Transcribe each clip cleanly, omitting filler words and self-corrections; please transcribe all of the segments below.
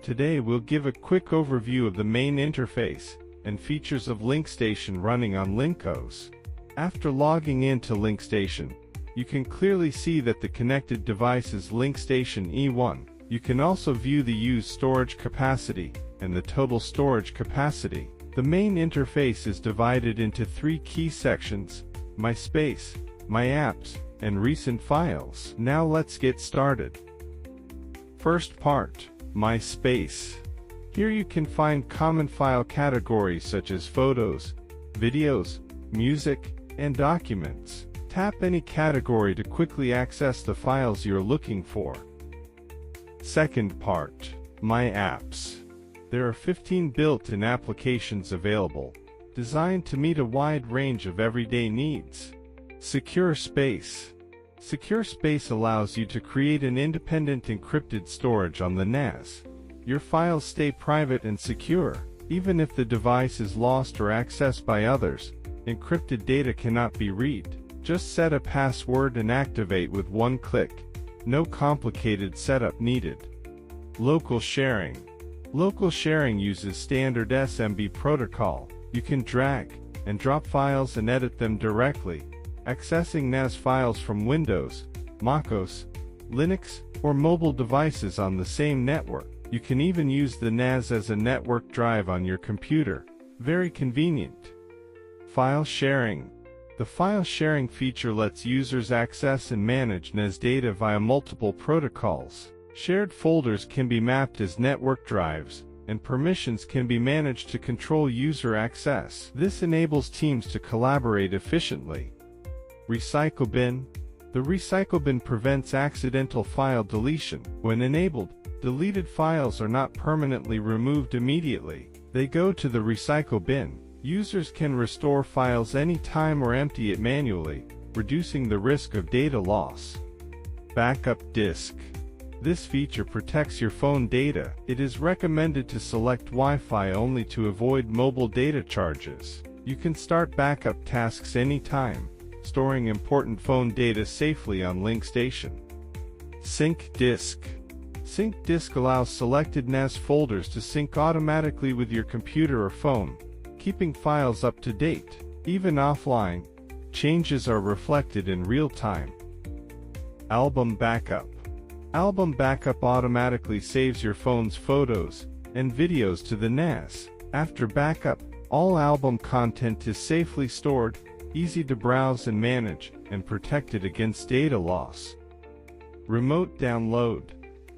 Today we'll give a quick overview of the main interface and features of LincStation running on LincOS. After logging into LincStation, you can clearly see that the connected device is LincStation E1. You can also view the used storage capacity and the total storage capacity. The main interface is divided into three key sections: My Space, My Apps, and Recent Files. Now let's get started. First part, My Space. Here you can find common file categories such as photos, videos, music, and documents. Tap any category to quickly access the files you're looking for. Second part, My Apps. There are 15 built-in applications available, designed to meet a wide range of everyday needs. Secure Space. Secure Space allows you to create an independent encrypted storage on the NAS. Your files stay private and secure. Even if the device is lost or accessed by others, encrypted data cannot be read. Just set a password and activate with one click. No complicated setup needed. Local Sharing. Local sharing uses standard SMB protocol. You can drag and drop files and edit them directly, accessing NAS files from Windows, macOS, Linux, or mobile devices on the same network. You can even use the NAS as a network drive on your computer. Very convenient. File Sharing. The file sharing feature lets users access and manage NAS data via multiple protocols. Shared folders can be mapped as network drives, and permissions can be managed to control user access. This enables teams to collaborate efficiently. Recycle Bin. The Recycle Bin prevents accidental file deletion. When enabled, deleted files are not permanently removed immediately. They go to the recycle bin. Users can restore files anytime or empty it manually, reducing the risk of data loss. Backup Disk. This feature protects your phone data. It is recommended to select Wi-Fi only to avoid mobile data charges. You can start backup tasks anytime, storing important phone data safely on LincStation. Sync Disk. Sync Disk allows selected NAS folders to sync automatically with your computer or phone, keeping files up to date. Even offline, changes are reflected in real time. Album Backup. Album Backup automatically saves your phone's photos and videos to the NAS. After backup, all album content is safely stored, easy to browse and manage, and protected against data loss. Remote Download.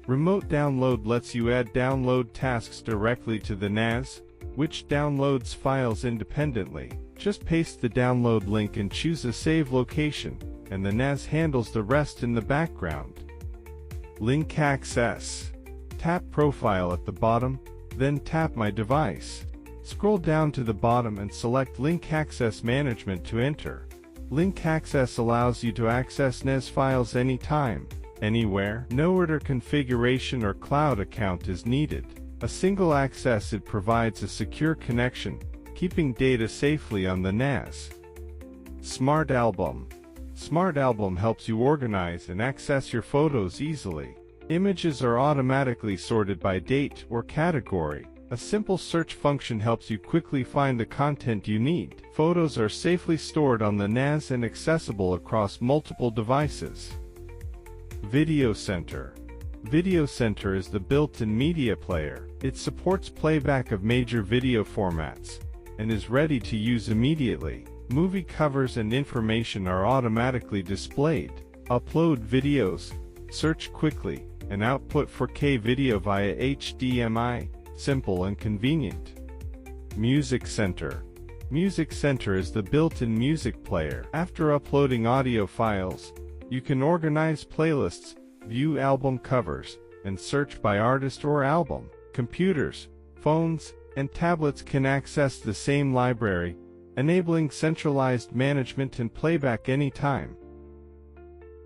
Remote Download lets you add download tasks directly to the NAS, which downloads files independently. Just paste the download link and choose a save location, and the NAS handles the rest in the background. LincAccess. Tap Profile at the bottom, then tap My Device. Scroll down to the bottom and select LincAccess Management to enter. LincAccess allows you to access NAS files anytime, anywhere. No order configuration or cloud account is needed. A single access. It provides a secure connection, keeping data safely on the NAS. Smart Album. Smart Album helps you organize and access your photos easily. Images are automatically sorted by date or category. A simple search function helps you quickly find the content you need. Photos are safely stored on the NAS and accessible across multiple devices. Video Center. Video Center is the built-in media player. It supports playback of major video formats and is ready to use immediately. Movie covers and information are automatically displayed. Upload videos, search quickly, and output 4K video via HDMI. Simple and convenient. Music Center. Music Center is the built-in music player. After uploading audio files, you can organize playlists, view album covers, and search by artist or album. Computers, phones, and tablets can access the same library, enabling centralized management and playback anytime.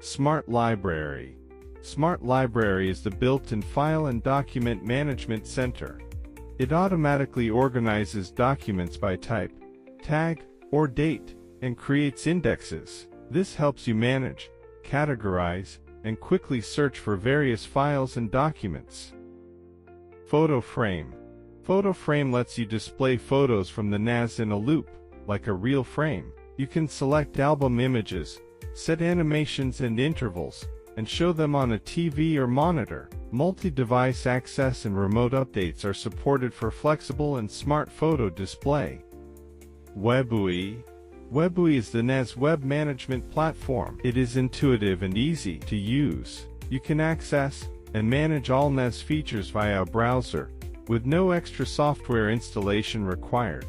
Smart Library. Smart Library is the built-in file and document management center. It automatically organizes documents by type, tag, or date, and creates indexes. This helps you manage, categorize, and quickly search for various files and documents. Photo Frame. Photo Frame lets you display photos from the NAS in a loop, like a real frame. You can select album images, set animations and intervals, and show them on a TV or monitor. Multi-device access and remote updates are supported for flexible and smart photo display. WebUI. WebUI is the NAS web management platform. It is intuitive and easy to use. You can access and manage all NAS features via a browser, with no extra software installation required.